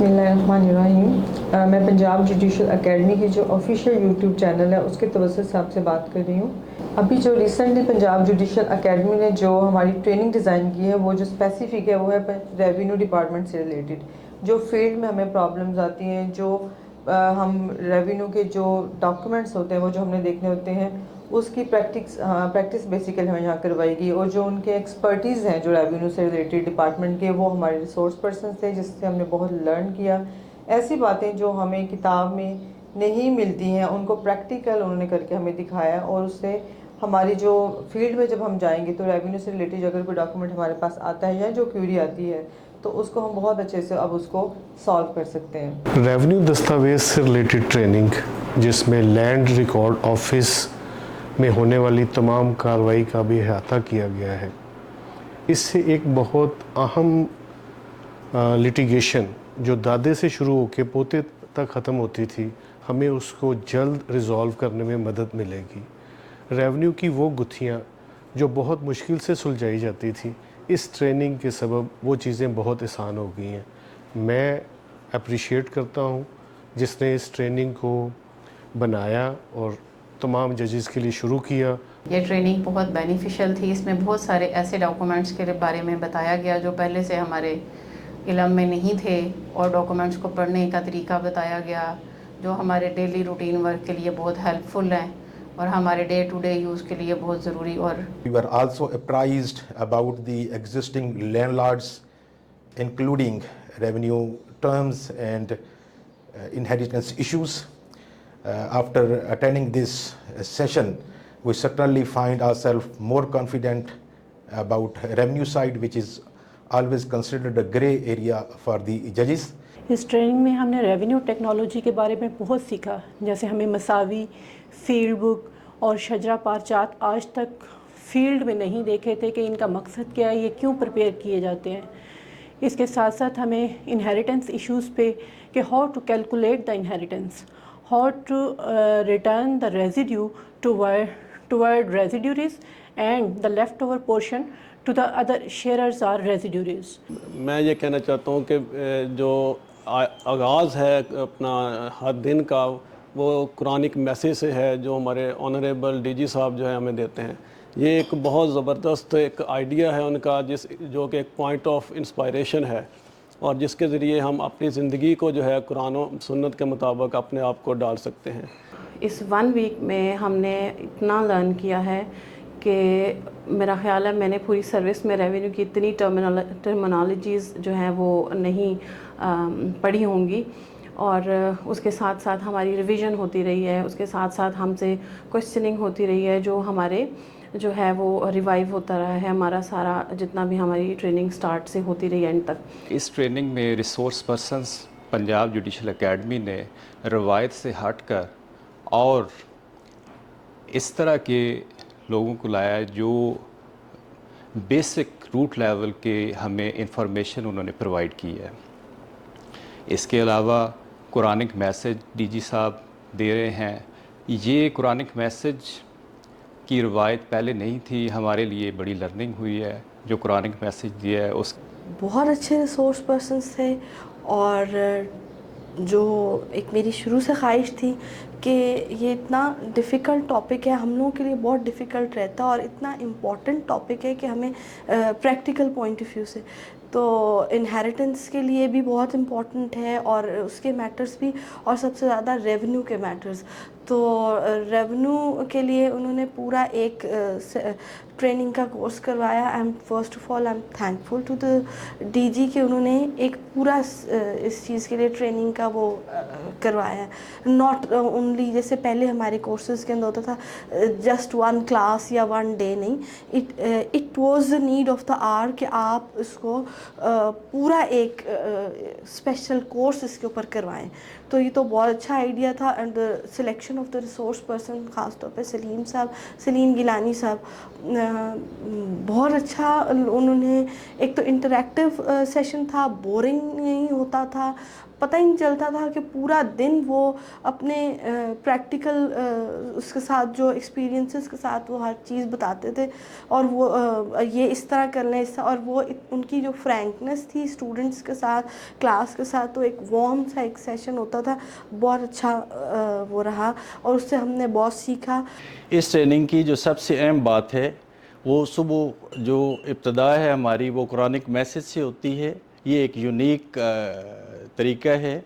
बिस्मिल्लाहिर्रहमानिर्रहीम। मैं Punjab judicial academy की जो ऑफिशियल यूट्यूब चैनल है उसके तवज्जुह से आपसे बात कर रही हूँ। अभी जो रिसेंटली पंजाब जुडिशल एकेडमी ने जो हमारी ट्रेनिंग डिज़ाइन की है वो जो स्पेसिफिक है वो है रेवेन्यू डिपार्टमेंट से रिलेटेड। जो फील्ड में हमें प्रॉब्लम्स आती हैं, जो हम रेवेन्यू के जो डॉक्यूमेंट्स होते हैं वो जो हमने देखने होते हैं उसकी प्रैक्टिस बेसिकली हमें यहाँ करवाई गई। और जो उनके एक्सपर्टीज़ हैं जो रेवेन्यू से रिलेटेड डिपार्टमेंट के, वो हमारे रिसोर्स पर्सन थे जिससे हमने बहुत लर्न किया। ऐसी बातें जो हमें किताब में नहीं मिलती हैं उनको प्रैक्टिकल उन्होंने करके हमें दिखाया, और उससे हमारी जो फील्ड में जब हम जाएंगे तो रेवेन्यू से रिलेटेड अगर कोई डॉक्यूमेंट हमारे पास आता है या जो क्यूरी आती है तो उसको हम बहुत अच्छे से अब उसको सॉल्व कर सकते हैं। रेवेन्यू दस्तावेज से रिलेटेड ट्रेनिंग, जिसमें लैंड रिकॉर्ड ऑफिस में होने वाली तमाम कार्रवाई का भी अहाता किया गया है। इससे एक बहुत अहम लिटिगेशन जो दादे से शुरू होकर पोते तक ख़त्म होती थी, हमें उसको जल्द रिज़ॉल्व करने में मदद मिलेगी। रेवेन्यू की वो गुत्थियाँ जो बहुत मुश्किल से सुलझाई जाती थी, इस ट्रेनिंग के सबब वो चीज़ें बहुत आसान हो गई हैं। मैं अप्रिशिएट करता हूँ जिसने इस ट्रेनिंग को बनाया और तमाम जजेस के लिए शुरू किया। ये ट्रेनिंग बहुत बेनिफिशियल थी। इसमें बहुत सारे ऐसे डॉक्यूमेंट्स के बारे में बताया गया जो पहले से हमारे इल्म में नहीं थे, और डॉक्यूमेंट्स को पढ़ने का तरीका बताया गया जो हमारे डेली रूटीन वर्क के लिए बहुत हेल्पफुल हैं और हमारे डे टू डे यूज़ के लिए बहुत ज़रूरी। और We were also apprised about the existing landlords, including revenue terms and inheritance issues. After attending this session, we certainly find ourselves more confident about revenue side, which is always considered a gray area for the judges. इस training में हमने revenue technology के बारे में बहुत सीखा। जैसे हमें मसावी, फील्ड बुक और शजरा पारचात आज तक फील्ड में नहीं देखे थे कि इनका मकसद क्या है, ये क्यों प्रिपेयर किए जाते हैं। इसके साथ साथ हमें इनहेरिटेंस इश्यूज़ पे कि how to calculate the inheritance, how to return the residue toward residuaries and the left over portion to the other sharers or residuaries. मैं ये कहना चाहता हूँ कि जो आगाज़ है अपना हर दिन का, वो कुरानिक मैसेज से है जो हमारे ऑनरेबल डीजी साहब जो है हमें देते हैं। ये एक बहुत ज़बरदस्त एक आइडिया है उनका, जो कि एक पॉइंट ऑफ इंस्पायरेशन है और जिसके ज़रिए हम अपनी ज़िंदगी को जो है कुरान और सुन्नत के मुताबिक अपने आप को डाल सकते हैं। इस 1 वीक में हमने इतना लर्न किया है कि मेरा ख़्याल है मैंने पूरी सर्विस में रेवेन्यू की इतनी टर्मिनोलॉजीज़ जो हैं वो नहीं पढ़ी होंगी, और उसके साथ साथ हमारी रिवीजन होती रही है, उसके साथ साथ हमसे क्वेश्चनिंग होती रही है जो हमारे जो है वो रिवाइव होता रहा है हमारा सारा जितना भी हमारी ट्रेनिंग स्टार्ट से होती रही एंड तक। इस ट्रेनिंग में resource persons Punjab judicial academy ने रवायत से हटकर और इस तरह के लोगों को लाया जो बेसिक रूट लेवल के हमें इंफॉर्मेशन उन्होंने प्रोवाइड की है। इसके अलावा कुरानिक मैसेज डीजी साहब दे रहे हैं। ये कुरानिक मैसेज की रवायत पहले नहीं थी, हमारे लिए बड़ी लर्निंग हुई है। जो कुरानिक मैसेज दिया है उस बहुत अच्छे रिसोर्स पर्सन्स थे, और जो एक मेरी शुरू से ख्वाहिश थी कि ये इतना डिफ़िकल्ट टॉपिक है, हम लोगों के लिए बहुत डिफ़िकल्ट रहता है और इतना इम्पॉर्टेंट टॉपिक है कि हमें प्रैक्टिकल पॉइंट ऑफ व्यू से तो इनहेरिटेंस के लिए भी बहुत इम्पॉर्टेंट है और उसके मैटर्स भी, और सबसे ज़्यादा रेवेन्यू के मैटर्स। तो रेवेन्यू के लिए उन्होंने पूरा एक ट्रेनिंग का कोर्स करवाया। I am first of all I am thankful to the DG कि उन्होंने एक पूरा इस चीज़ के लिए ट्रेनिंग का वो करवाया। नॉट ओनली जैसे पहले हमारे कोर्सेज़ के अंदर होता था जस्ट 1 क्लास या 1 डे, नहीं, it was the need of the hour कि आप इसको पूरा एक स्पेशल कोर्स इसके ऊपर करवाएं। तो ये तो बहुत अच्छा आइडिया था। And the selection of the resource person, ख़ास तौर पे सलीम साहब, सलीम गिलानी साहब, बहुत अच्छा उन्होंने, एक तो इंटरैक्टिव सेशन था, बोरिंग नहीं होता था, پتہ ہی نہیں چلتا تھا کہ پورا دن وہ اپنے پریکٹیکل اس کے ساتھ جو ایکسپیرینسز کے ساتھ وہ ہر چیز بتاتے تھے، اور وہ یہ اس طرح کر لیں اور وہ ان کی جو فرینکنس تھی اسٹوڈنٹس کے ساتھ، کلاس کے ساتھ، تو ایک وارم سا ایک سیشن ہوتا تھا، بہت اچھا وہ رہا اور اس سے ہم نے بہت سیکھا۔ اس ٹریننگ کی جو سب سے اہم بات ہے وہ صبح جو ابتدا ہے ہماری وہ قرآنک میسج سے ہوتی ہے۔ یہ ایک یونیک طریقہ ہے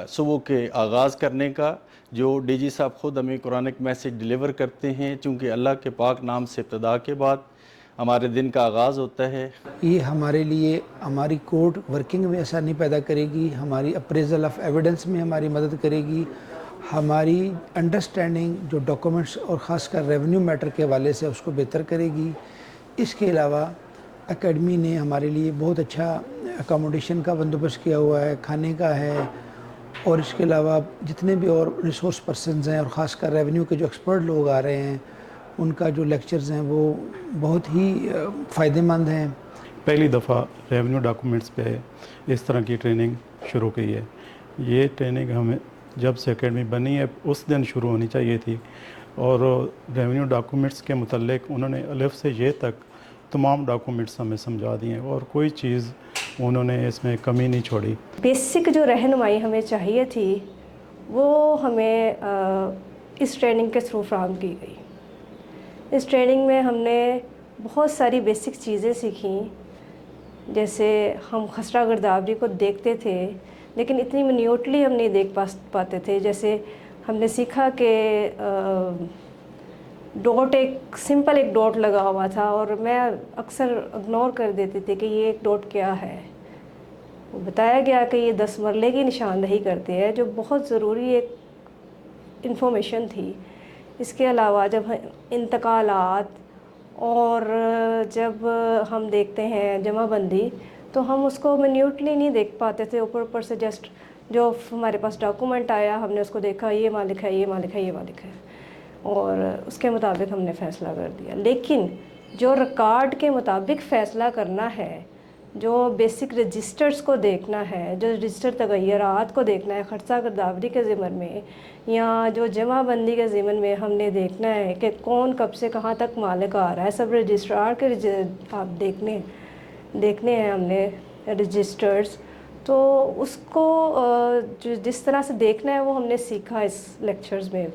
صبح کے آغاز کرنے کا، جو ڈی جی صاحب خود ہمیں قرآنک میسج ڈیلیور کرتے ہیں، چونکہ اللہ کے پاک نام سے ابتدا کے بعد ہمارے دن کا آغاز ہوتا ہے۔ یہ ہمارے لیے ہماری کورٹ ورکنگ میں آسانی پیدا کرے گی، ہماری اپریزل آف ایویڈنس میں ہماری مدد کرے گی، ہماری انڈرسٹینڈنگ جو ڈاکومنٹس اور خاص کر ریونیو میٹر کے حوالے سے اس کو بہتر کرے گی۔ اس کے علاوہ اکیڈمی نے ہمارے لیے بہت اچھا اکاموڈیشن کا بندوبست کیا ہوا ہے، کھانے کا ہے، اور اس کے علاوہ جتنے بھی اور ریسورس پرسنز ہیں اور خاص کر ریونیو کے جو ایکسپرٹ لوگ آ رہے ہیں ان کا جو لیکچرز ہیں وہ بہت ہی فائدہ مند ہیں۔ پہلی دفعہ ریونیو ڈاکومنٹس پہ اس طرح کی ٹریننگ شروع کی ہے۔ یہ ٹریننگ ہمیں جب سے اکیڈمی بنی ہے اس دن شروع ہونی چاہیے تھی، اور ریونیو ڈاکومنٹس کے متعلق انہوں نے الف سے یہ تک تمام ڈاکومنٹس ہمیں سمجھا دیے ہیں، اور کوئی چیز انہوں نے اس میں کمی نہیں چھوڑی۔ بیسک جو رہنمائی ہمیں چاہیے تھی وہ ہمیں اس ٹریننگ کے تھرو فراہم کی گئی۔ اس ٹریننگ میں ہم نے بہت ساری بیسک چیزیں سیکھیں، جیسے ہم خسرہ گردابری کو دیکھتے تھے لیکن اتنی منیوٹلی ہم نہیں دیکھ پاتے تھے۔ جیسے ہم نے سیکھا کہ ڈاٹ ایک سمپل ایک ڈاٹ لگا ہوا تھا اور میں اکثر اگنور کر دیتی تھی کہ یہ ایک ڈاٹ کیا ہے۔ وہ بتایا گیا کہ یہ 10 مرلے کی نشاندہی کرتے ہیں، جو بہت ضروری ایک انفارمیشن تھی۔ اس کے علاوہ جب انتقالات اور جب ہم دیکھتے ہیں جمع بندی تو ہم اس کو منیوٹلی نہیں دیکھ پاتے تھے، اوپر سے جسٹ جو ہمارے پاس ڈاکومنٹ آیا ہم نے اس کو دیکھا، یہ مالک ہے، یہ مالک ہے، یہ مالک ہے، اور اس کے مطابق ہم نے فیصلہ کر دیا۔ لیکن جو ریکارڈ کے مطابق فیصلہ کرنا ہے، جو بیسک رجسٹرز کو دیکھنا ہے، جو رجسٹر تغیرات کو دیکھنا ہے خرچہ گردابری کے ضمن میں یا جو جمع بندی کے ضمن میں، ہم نے دیکھنا ہے کہ کون کب سے کہاں تک مالک آ رہا ہے، سب رجسٹرار کے آپ دیکھنے ہیں ہم نے رجسٹرز، تو اس کو جس طرح سے دیکھنا ہے وہ ہم نے سیکھا اس لیکچرز میں۔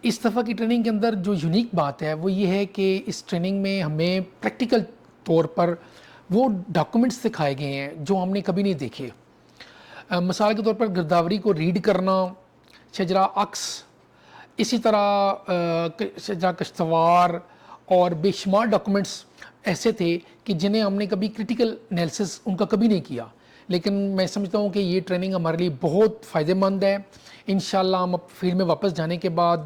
اس دفعہ کی ٹریننگ کے اندر جو یونیک بات ہے وہ یہ ہے کہ اس ٹریننگ میں ہمیں پریکٹیکل طور پر وہ ڈاکومنٹس دکھائے گئے ہیں جو ہم نے کبھی نہیں دیکھے۔ مثال کے طور پر گرداوری کو ریڈ کرنا، شجرہ عکس، اسی طرح شجرہ کشتوار اور بے شمار ڈاکومنٹس ایسے تھے کہ جنہیں ہم نے کبھی کرٹیکل انالیسس ان کا کبھی نہیں کیا، لیکن میں سمجھتا ہوں کہ یہ ٹریننگ ہمارے لیے بہت فائدہ مند ہے۔ انشاءاللہ ہم اب فیلڈ میں واپس جانے کے بعد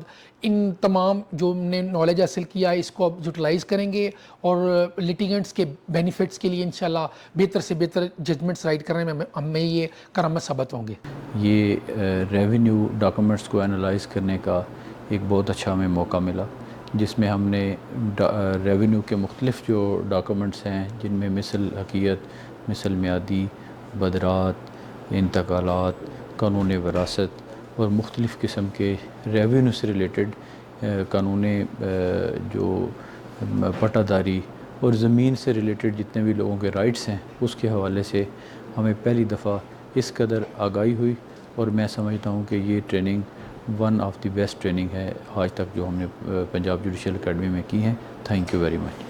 ان تمام جو ہم نے نالج حاصل کیا ہے اس کو اب یوٹیلائز کریں گے اور لیٹیگنٹس کے بینیفٹس کے لیے انشاءاللہ بہتر سے بہتر ججمنٹس رائٹ کرنے میں ہمیں یہ کرامت ثابت ہوں گے۔ یہ ریونیو ڈاکومنٹس کو انالائز کرنے کا ایک بہت اچھا ہمیں موقع ملا، جس میں ہم نے ریونیو کے مختلف جو ڈاکومنٹس ہیں جن میں مثل حقیقت، مثل میعادی، بدرات، انتقالات، قانون وراثت اور مختلف قسم کے ریونیو سے ریلیٹڈ قانون جو پٹہ داری اور زمین سے ریلیٹڈ جتنے بھی لوگوں کے رائٹس ہیں اس کے حوالے سے ہمیں پہلی دفعہ اس قدر آگاہی ہوئی، اور میں سمجھتا ہوں کہ یہ training one of the best training ہے آج تک جو ہم نے پنجاب جوڈیشل اکیڈمی میں کی ہیں۔ Thank you very much.